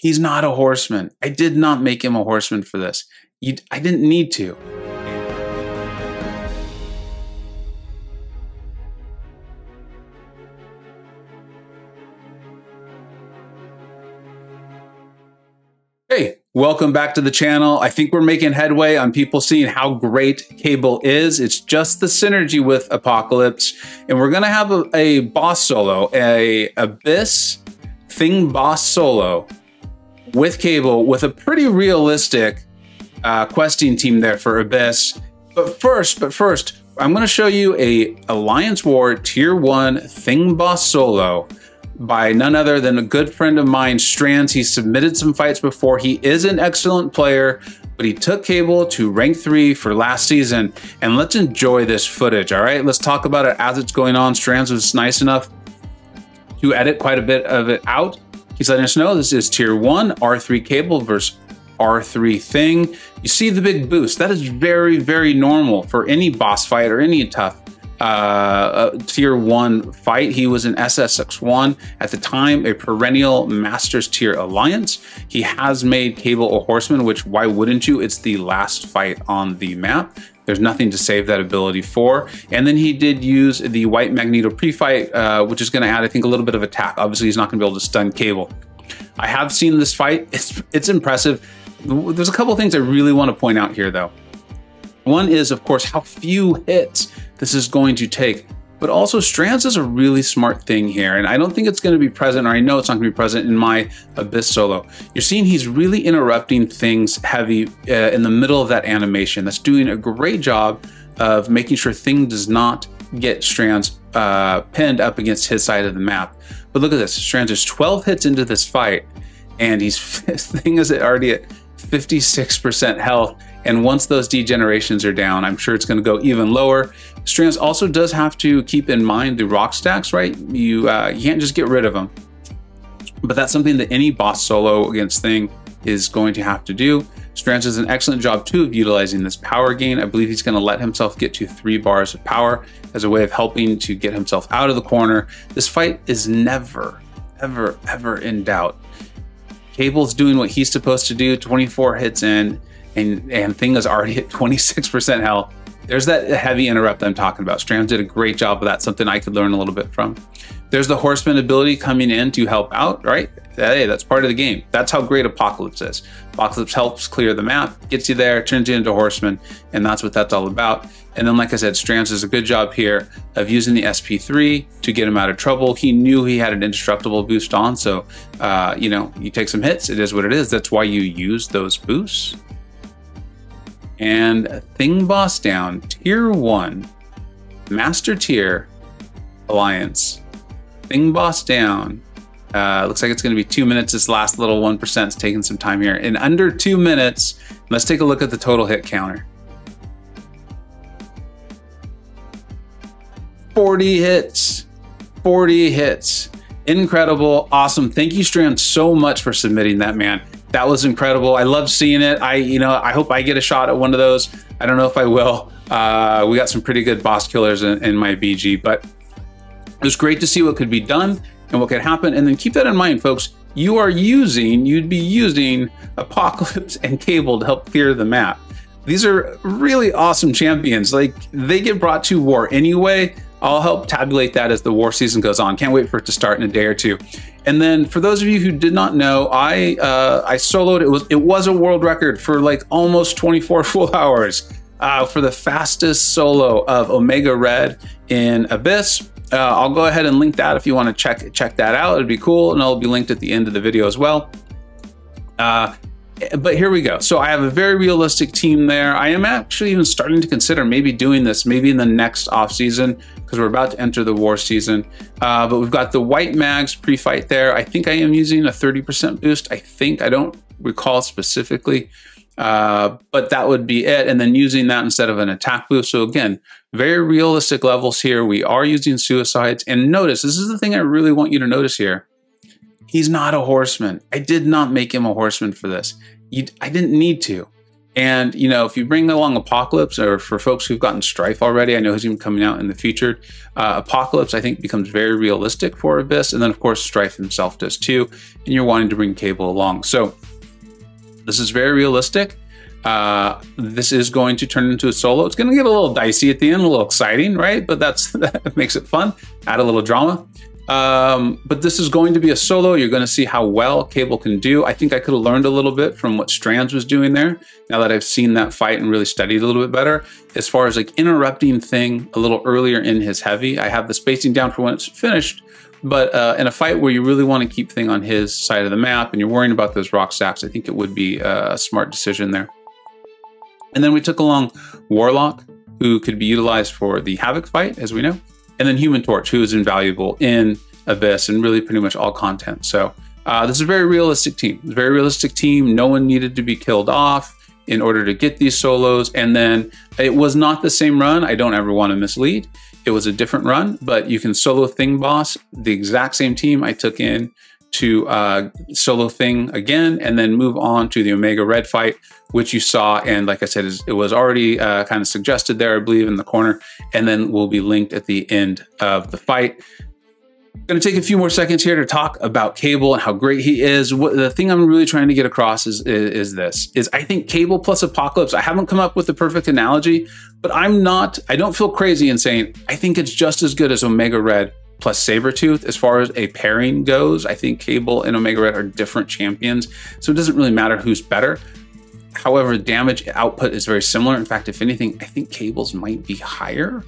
He's not a horseman. I did not make him a horseman for this. I didn't need to. Hey, welcome back to the channel. I think we're making headway on people seeing how great Cable is. It's just the synergy with Apocalypse. And we're gonna have a boss solo, a Abyss Thing boss solo with Cable with a pretty realistic questing team there for Abyss. But first, I'm gonna show you a Alliance War Tier 1 Thing boss solo by none other than a good friend of mine, Strands. He submitted some fights before. He is an excellent player, but he took Cable to rank 3 for last season. And let's enjoy this footage, all right? Let's talk about it as it's going on. Strands was nice enough to edit quite a bit of it out. He's letting us know this is Tier 1, R3 Cable versus R3 Thing. You see the big boost. That is very, very normal for any boss fight or any tough Tier 1 fight. He was an SSX1 at the time, a perennial Masters Tier Alliance. He has made Cable a Horseman, which why wouldn't you? It's the last fight on the map. There's nothing to save that ability for. And then he did use the White Magneto pre-fight, which is going to add, I think, a little bit of attack. Obviously, he's not going to be able to stun Cable. I have seen this fight. It's impressive. There's a couple of things I really want to point out here, though. One is, of course, how few hits this is going to take. But also, Strands is a really smart thing here, and I don't think it's going to be present, or I know it's not going to be present in my Abyss solo. You're seeing he's really interrupting things heavy in the middle of that animation. That's doing a great job of making sure Thing does not get Strands pinned up against his side of the map. But look at this. Strands is 12 hits into this fight, and Thing is already at 56% health. And once those degenerations are down, I'm sure it's going to go even lower. Strands also does have to keep in mind the rock stacks, right? You can't just get rid of them. But that's something that any boss solo against Thing is going to have to do. Strands does an excellent job too of utilizing this power gain. I believe he's going to let himself get to 3 bars of power as a way of helping to get himself out of the corner. This fight is never, ever, ever in doubt. Cable's doing what he's supposed to do, 24 hits in, and Thing is already at 26% health. There's that heavy interrupt I'm talking about. Strands did a great job of that, something I could learn a little bit from. There's the Horseman ability coming in to help out, right? Hey, that's part of the game. That's how great Apocalypse is. Apocalypse helps clear the map, gets you there, turns you into Horseman, and that's what that's all about. And then, like I said, Strands does a good job here of using the SP3 to get him out of trouble. He knew he had an indestructible boost on, so, you know, you take some hits, it is what it is. That's why you use those boosts. And Thing boss down, Tier 1, Master Tier Alliance. Thing boss down. Looks like it's going to be 2 minutes. This last little 1% is taking some time here. In under 2 minutes, let's take a look at the total hit counter. 40 hits. 40 hits. Incredible. Awesome. Thank you, Strand, so much for submitting that, man. That was incredible. I love seeing it. I hope I get a shot at one of those. I don't know if I will. We got some pretty good boss killers in my BG, but it was great to see what could be done and what could happen. And then keep that in mind, folks. You'd be using Apocalypse and Cable to help clear the map. These are really awesome champions. Like, they get brought to war anyway. I'll help tabulate that as the war season goes on. Can't wait for it to start in a day or two. And then for those of you who did not know, I soloed. It was a world record for like almost 24 full hours for the fastest solo of Omega Red in Abyss. I'll go ahead and link that if you want to check that out. It'd be cool, and it'll be linked at the end of the video as well. But here we go. So I have a very realistic team there. I am actually even starting to consider maybe doing this maybe in the next off season, because we're about to enter the war season. But we've got the White Mags pre-fight there. I think I am using a 30% boost. I don't recall specifically, but that would be it. And then using that instead of an attack boost. So again, very realistic levels here. We are using suicides. And notice, this is the thing I really want you to notice here. He's not a horseman. I did not make him a horseman for this. I didn't need to. And, you know, if you bring along Apocalypse, or for folks who've gotten Strife already, I know he's even coming out in the future, Apocalypse, I think, becomes very realistic for Abyss. And then, of course, Strife himself does too. And you're wanting to bring Cable along. So this is very realistic. This is going to turn into a solo. It's going to get a little dicey at the end, a little exciting, right? But that makes it fun, add a little drama. But this is going to be a solo. You're going to see how well Cable can do. I think I could have learned a little bit from what Strands was doing there, now that I've seen that fight and really studied a little bit better. As far as like interrupting thing a little earlier in his heavy, I have the spacing down for when it's finished. But in a fight where you really want to keep thing on his side of the map and you're worrying about those rock stacks, I think it would be a smart decision there. And then we took along Warlock, who could be utilized for the Havoc fight, as we know. And then Human Torch, who is invaluable in Abyss and really pretty much all content. So this is a very realistic team. It's a very realistic team. No one needed to be killed off in order to get these solos. And then it was not the same run. I don't ever want to mislead. It was a different run, but you can solo Thing Boss, the exact same team I took in to solo Thing again, and then move on to the Omega Red fight, which you saw, and like I said, it was already kind of suggested there, I believe, in the corner, and then will be linked at the end of the fight. I'm going to take a few more seconds here to talk about Cable and how great he is. The thing I'm really trying to get across is I think Cable plus Apocalypse, I haven't come up with the perfect analogy, but I don't feel crazy in saying I think it's just as good as Omega Red plus Sabretooth. As far as a pairing goes, I think Cable and Omega Red are different champions, so it doesn't really matter who's better. However, damage output is very similar. In fact, if anything, I think Cable's might be higher.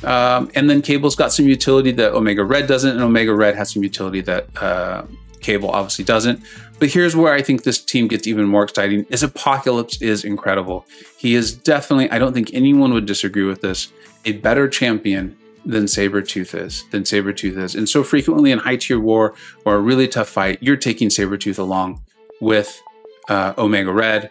And then Cable's got some utility that Omega Red doesn't, and Omega Red has some utility that Cable obviously doesn't. But here's where I think this team gets even more exciting, is Apocalypse is incredible. He is definitely, I don't think anyone would disagree with this, a better champion than Sabretooth is. And so frequently in high tier war or a really tough fight, you're taking Sabretooth along with Omega Red.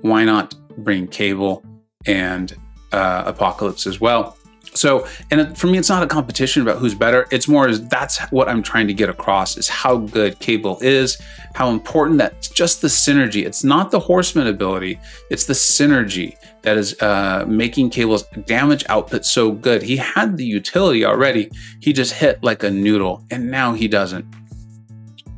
Why not bring Cable and Apocalypse as well? So, and for me, it's not a competition about who's better. It's more as that's what I'm trying to get across, is how good Cable is, how important that's just the synergy. It's not the Horseman ability, it's the synergy that is making Cable's damage output so good. He had the utility already. He just hit like a noodle, and now he doesn't.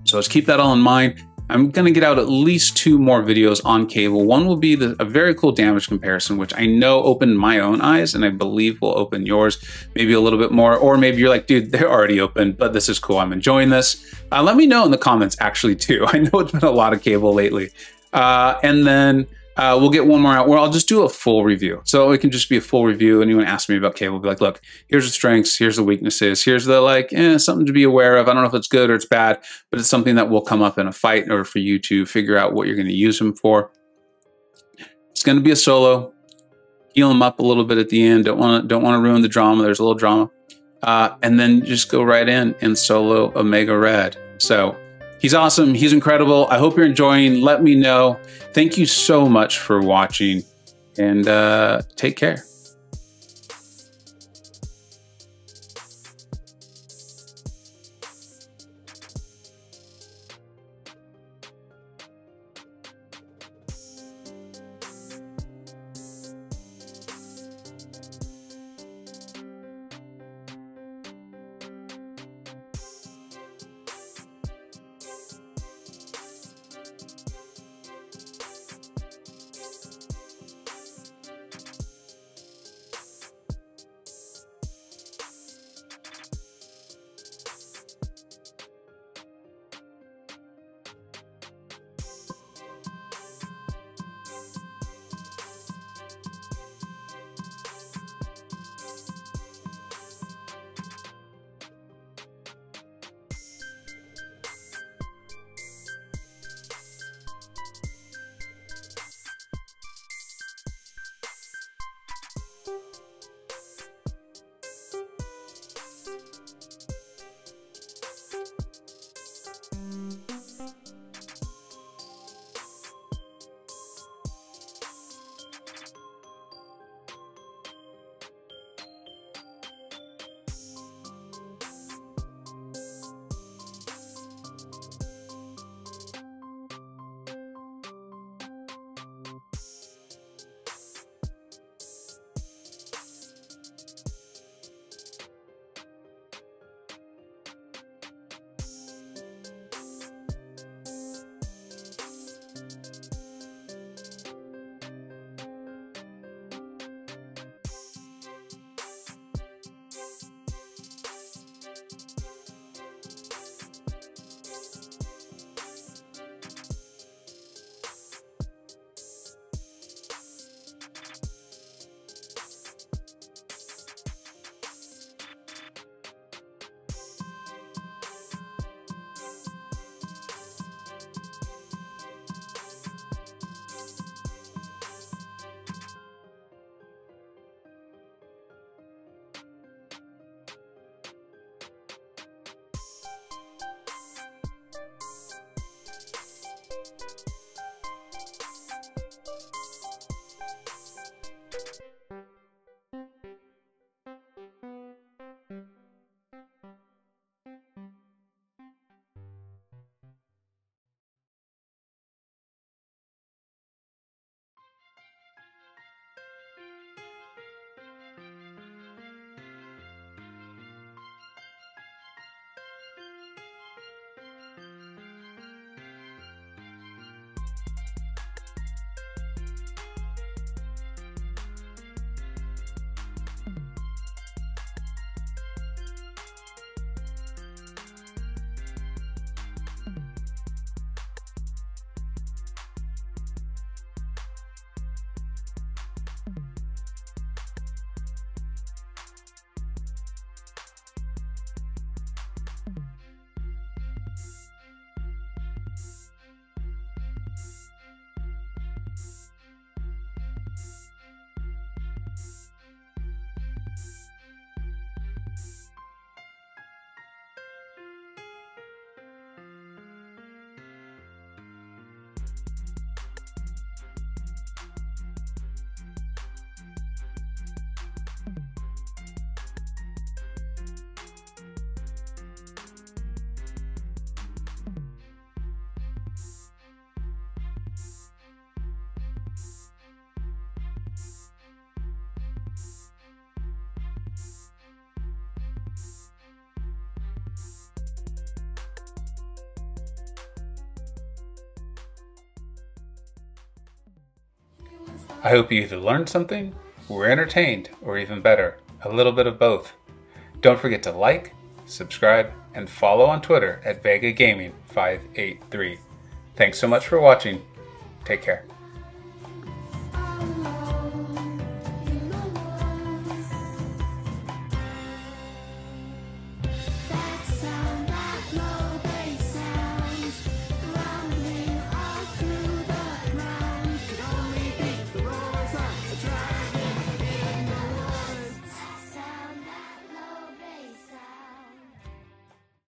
So let's keep that all in mind. I'm going to get out at least 2 more videos on Cable. One will be a very cool damage comparison, which I know opened my own eyes, and I believe will open yours maybe a little bit more. Or maybe you're like, dude, they're already open, but this is cool. I'm enjoying this. Let me know in the comments, actually, too. I know it's been a lot of Cable lately. And then we'll get one more out where I'll just do a full review. So it can just be a full review. Anyone asks me about Cable, I'll be like, look, here's the strengths, here's the weaknesses, here's the like, something to be aware of. I don't know if it's good or it's bad, but it's something that will come up in a fight in order for you to figure out what you're going to use him for. It's going to be a solo. Heal him up a little bit at the end. Don't want to ruin the drama. There's a little drama. And then just go right in and solo Omega Red. So he's awesome. He's incredible. I hope you're enjoying. Let me know. Thank you so much for watching, and take care. I hope you either learned something, were entertained, or even better, a little bit of both. Don't forget to like, subscribe, and follow on Twitter at Vega Gaming 583. Thanks so much for watching. Take care.